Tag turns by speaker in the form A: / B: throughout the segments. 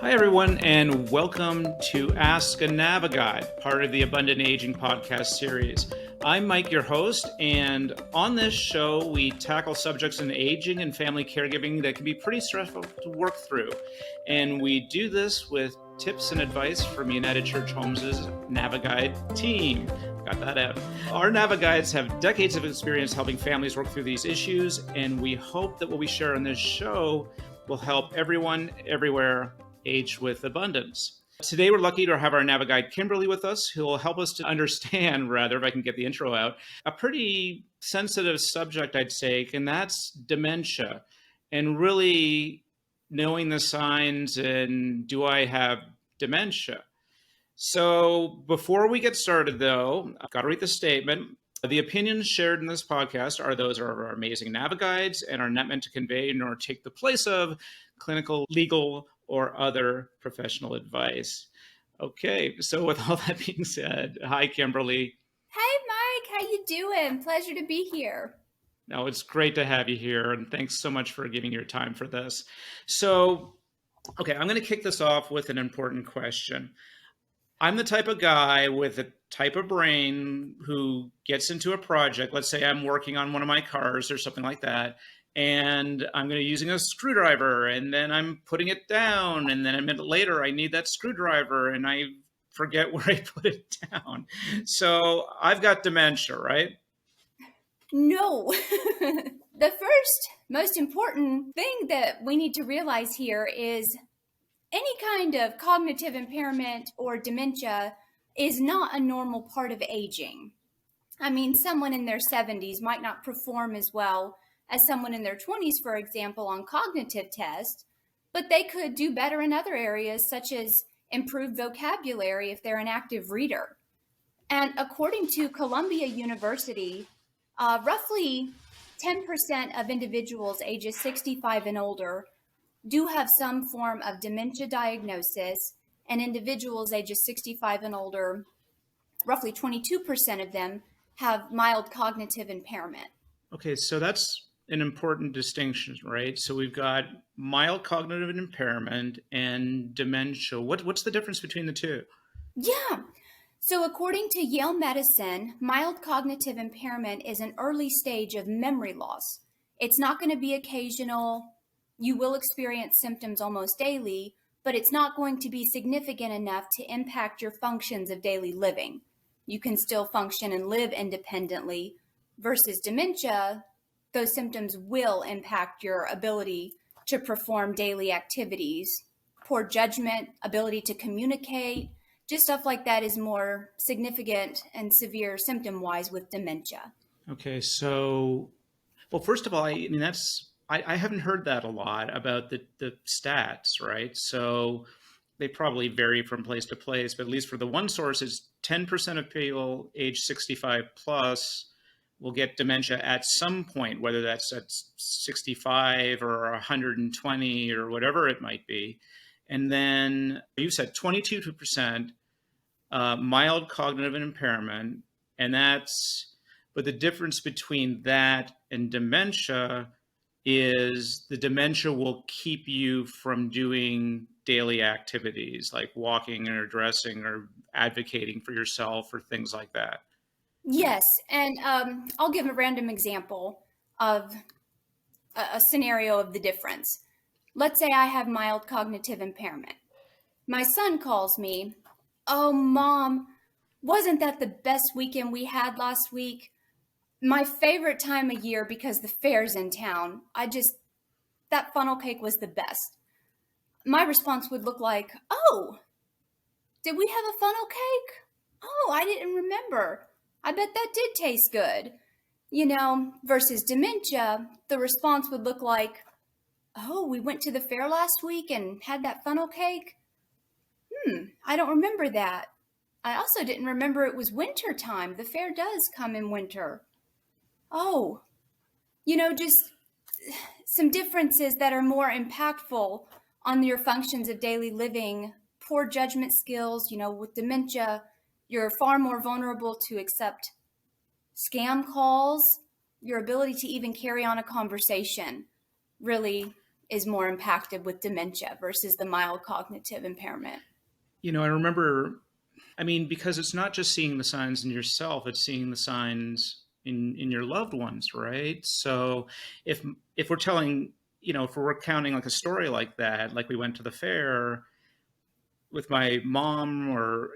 A: Hi, everyone, and welcome to Ask a NaviGuide, part of the Abundant Aging podcast series. I'm Mike, your host, and on this show, we tackle subjects in aging and family caregiving that can be pretty stressful to work through. And we do this with tips and advice from United Church Homes' NaviGuide team. Got that out. Our NaviGuides have decades of experience helping families work through these issues, and we hope that what we share on this show will help everyone, everywhere, age with abundance. Today, we're lucky to have our NaviGuide Kimberly with us, who will help us to understand, rather, if I can get the intro out, a pretty sensitive subject, I'd say, and that's dementia. And really knowing the signs and do I have dementia? So before we get started, though, I've got to read the statement. The opinions shared in this podcast are those of our amazing NaviGuides and are not meant to convey nor take the place of clinical, legal, or other professional advice. Okay, so with all that being said, hi, Kimberly.
B: Hey, Mike, how you doing? Pleasure to be here.
A: No, it's great to have you here, and thanks so much for giving your time for this. So, okay, I'm going to kick this off with an important question. I'm the type of guy with a type of brain who gets into a project. Let's say I'm working on one of my cars or something like that, and I'm going to be using a screwdriver, and then I'm putting it down, and then a minute later I need that screwdriver, and I forget where I put it down. So I've got dementia, right?
B: No. The first most important thing that we need to realize here is any kind of cognitive impairment or dementia is not a normal part of aging. I mean, someone in their 70s might not perform as well as someone in their 20s, for example, on cognitive tests, but they could do better in other areas, such as improved vocabulary if they're an active reader. And according to Columbia University, roughly 10% of individuals ages 65 and older do have some form of dementia diagnosis, and individuals ages 65 and older, roughly 22% of them have mild cognitive impairment.
A: Okay, so that's an important distinction, right? So we've got mild cognitive impairment and dementia. What's the difference between the two?
B: Yeah. So according to Yale Medicine, mild cognitive impairment is an early stage of memory loss. It's not going to be occasional. You will experience symptoms almost daily, but it's not going to be significant enough to impact your functions of daily living. You can still function and live independently, versus dementia, those symptoms will impact your ability to perform daily activities. Poor judgment, ability to communicate, just stuff like that is more significant and severe symptom-wise with dementia.
A: Okay, so, well, first of all, I mean, I haven't heard that a lot about the stats, right? So they probably vary from place to place, but at least for the one source, it's 10% of people age 65 plus will get dementia at some point, whether that's at 65 or 120 or whatever it might be. And then you said 22% mild cognitive impairment, and but the difference between that and dementia is the dementia will keep you from doing daily activities like walking or dressing or advocating for yourself or things like that.
B: Yes, and I'll give a random example of a scenario of the difference. Let's say I have mild cognitive impairment. My son calls me, "Oh, Mom, wasn't that the best weekend we had last week? My favorite time of year because the fair's in town. That funnel cake was the best." My response would look like, "Oh, did we have a funnel cake? Oh, I didn't remember. I bet that did taste good." Versus dementia, the response would look like, "Oh, we went to the fair last week and had that funnel cake? I don't remember that. I also didn't remember it was winter time. The fair does come in winter. Oh," just some differences that are more impactful on your functions of daily living. Poor judgment skills, with dementia, you're far more vulnerable to accept scam calls. Your ability to even carry on a conversation really is more impacted with dementia versus the mild cognitive impairment.
A: I remember, because it's not just seeing the signs in yourself, it's seeing the signs in your loved ones, right? So if we're telling, if we're recounting like a story like that, like we went to the fair with my mom, or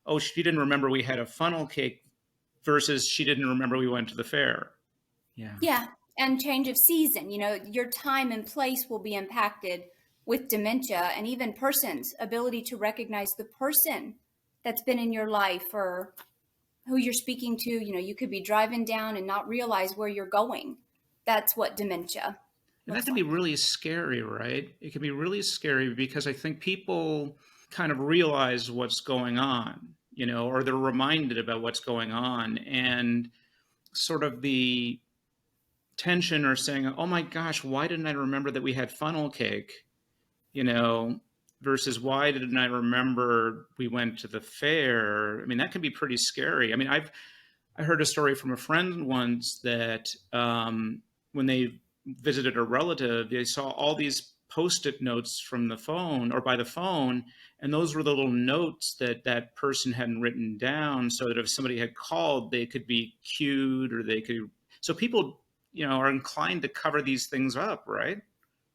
A: oh, she didn't remember we had a funnel cake versus she didn't remember we went to the fair. Yeah.
B: Yeah, and change of season, your time and place will be impacted with dementia, and even person's ability to recognize the person that's been in your life or who you're speaking to. You could be driving down and not realize where you're going. That's what dementia
A: And that
B: looks
A: can be
B: like.
A: really scary, right? It can be really scary because I think people kind of realize what's going on, or they're reminded about what's going on. And sort of the tension or saying, oh my gosh, why didn't I remember that we had funnel cake? you know, versus why didn't I remember we went to the fair? That can be pretty scary. I heard a story from a friend once that when they visited a relative, they saw all these post-it notes from the phone or by the phone, and those were the little notes that that person hadn't written down, so that if somebody had called, they could be cued or they could. So people, are inclined to cover these things up, right?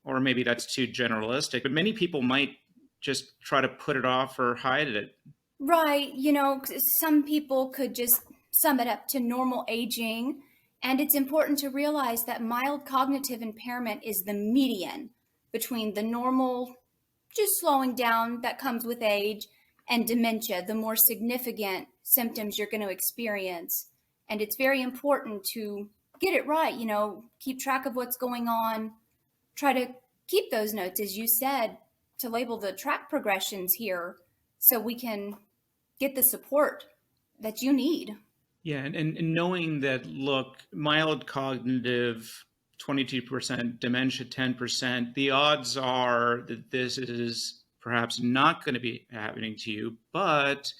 A: Or maybe that's too generalistic, but many people might just try to put it off or hide it.
B: Right. Some people could just sum it up to normal aging. And it's important to realize that mild cognitive impairment is the median between the normal, just slowing down that comes with age, and dementia, the more significant symptoms you're going to experience. And it's very important to get it right, keep track of what's going on, try to keep those notes, as you said, to label the track progressions here so we can get the support that you need.
A: Yeah, and knowing that, look, mild cognitive, 22%, dementia, 10%, the odds are that this is perhaps not going to be happening to you, but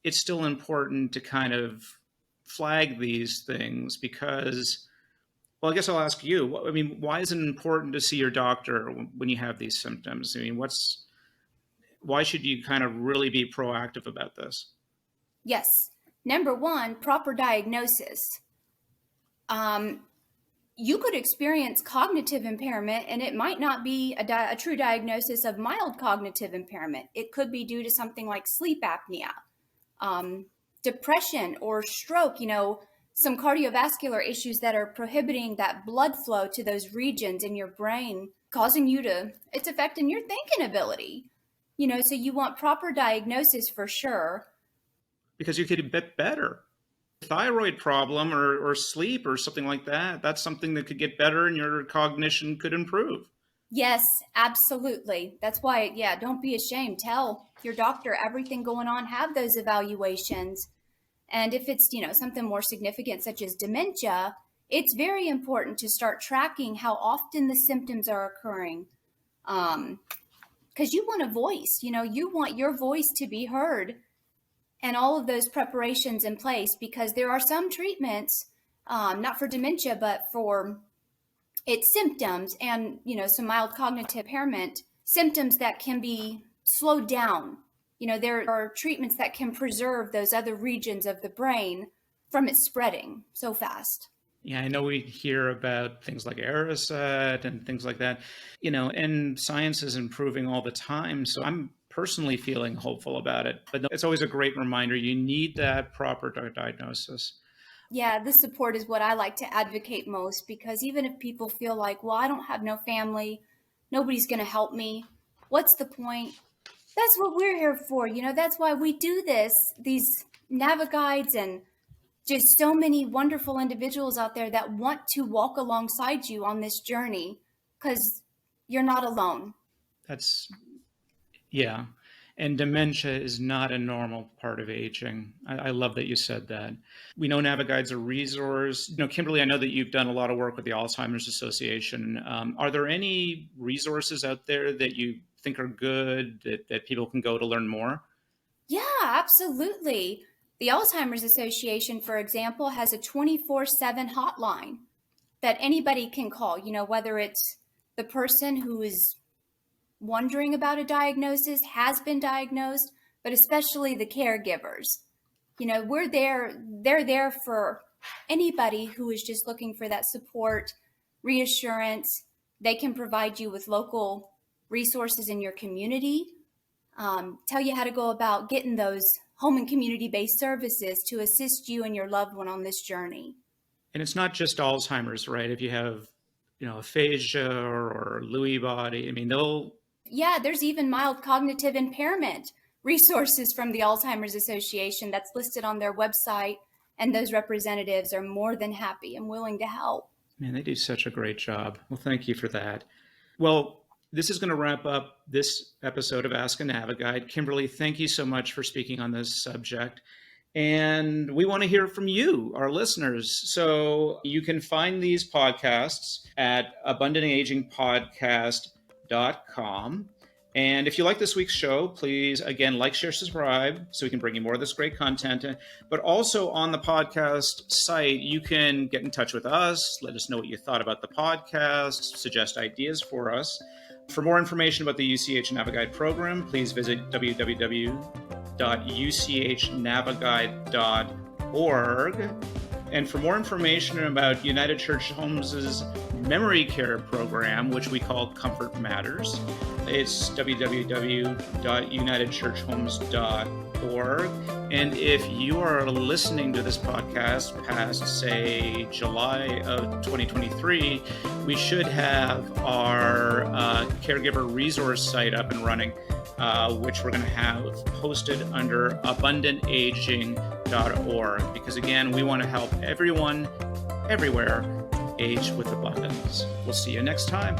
A: it's still important to kind of flag these things because, well, I guess I'll ask you, why is it important to see your doctor when you have these symptoms? Why should you kind of really be proactive about this?
B: Yes. Number one, proper diagnosis. You could experience cognitive impairment, and it might not be a true diagnosis of mild cognitive impairment. It could be due to something like sleep apnea, depression, or stroke, some cardiovascular issues that are prohibiting that blood flow to those regions in your brain, causing it's affecting your thinking ability. So you want proper diagnosis for sure.
A: Because you could get better. Thyroid problem or sleep or something like that, that's something that could get better and your cognition could improve.
B: Yes, absolutely. That's why, yeah, don't be ashamed. Tell your doctor everything going on, have those evaluations. And if it's, something more significant such as dementia, it's very important to start tracking how often the symptoms are occurring. Because you want a voice, you want your voice to be heard, and all of those preparations in place, because there are some treatments, not for dementia, but for its symptoms and, some mild cognitive impairment symptoms that can be slowed down. There are treatments that can preserve those other regions of the brain from it spreading so fast.
A: Yeah, I know we hear about things like Aricept and things like that, and science is improving all the time. So I'm personally feeling hopeful about it. But it's always a great reminder. You need that proper diagnosis.
B: Yeah, this support is what I like to advocate most, because even if people feel like, well, I don't have no family, nobody's going to help me, what's the point? That's what we're here for. That's why we do this, these NaviGuides, and just so many wonderful individuals out there that want to walk alongside you on this journey, because you're not alone.
A: Yeah. And dementia is not a normal part of aging. I love that you said that. We know NaviGuide's a resource. Kimberly, I know that you've done a lot of work with the Alzheimer's Association. Are there any resources out there that you think are good that people can go to learn more?
B: Yeah, absolutely. The Alzheimer's Association, for example, has a 24/7 hotline that anybody can call, whether it's the person who is wondering about a diagnosis, has been diagnosed, but especially the caregivers. They're there for anybody who is just looking for that support, reassurance. They can provide you with local resources in your community, tell you how to go about getting those home and community-based services to assist you and your loved one on this journey.
A: And it's not just Alzheimer's, right? If you have, aphasia or Lewy body,
B: there's even mild cognitive impairment resources from the Alzheimer's Association that's listed on their website, and those representatives are more than happy and willing to help.
A: Man, they do such a great job. Well, thank you for that. Well, this is going to wrap up this episode of Ask a NaviGuide. Kimberly, thank you so much for speaking on this subject. And we want to hear from you, our listeners. So you can find these podcasts at abundantagingpodcast.com. And if you like this week's show, please, again, like, share, subscribe so we can bring you more of this great content. But also on the podcast site, you can get in touch with us, let us know what you thought about the podcast, suggest ideas for us. For more information about the UCH NaviGuide program, please visit www.uchnaviguide.org. And for more information about United Church Homes' memory care program, which we call Comfort Matters, it's www.unitedchurchhomes.org. And if you are listening to this podcast past, say, July of 2023, we should have our caregiver resource site up and running, which we're going to have hosted under abundantaging.org. Because again, we want to help everyone, everywhere, age with abundance. We'll see you next time.